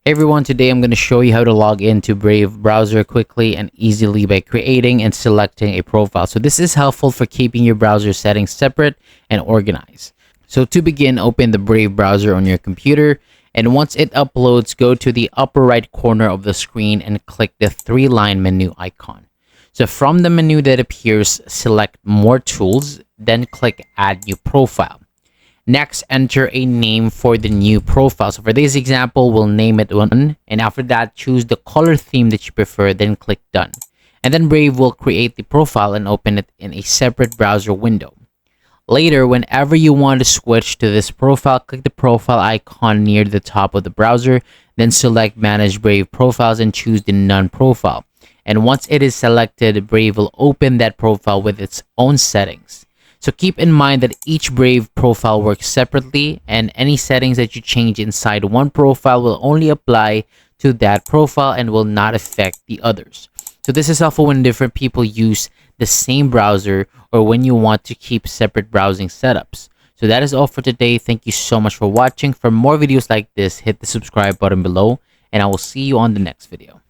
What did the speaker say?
Hey everyone, today I'm going to show you how to log into Brave browser quickly and easily by creating and selecting a profile. So this is helpful for keeping your browser settings separate and organized. So to begin, open the Brave browser on your computer, and once it uploads, go to the upper right corner of the screen and click the three-line menu icon. So from the menu that appears, select More Tools, then click Add New Profile. Next, enter a name for the new profile. So for this example, we'll name it one. And after that, choose the color theme that you prefer, then click Done. And then Brave will create the profile and open it in a separate browser window. Later, whenever you want to switch to this profile, click the profile icon near the top of the browser, then select Manage Brave Profiles and choose the None profile. And once it is selected, Brave will open that profile with its own settings. So keep in mind that each Brave profile works separately, and any settings that you change inside one profile will only apply to that profile and will not affect the others. So this is helpful when different people use the same browser or when you want to keep separate browsing setups. So that is all for today. Thank you so much for watching. For more videos like this, hit the subscribe button below, and I will see you on the next video.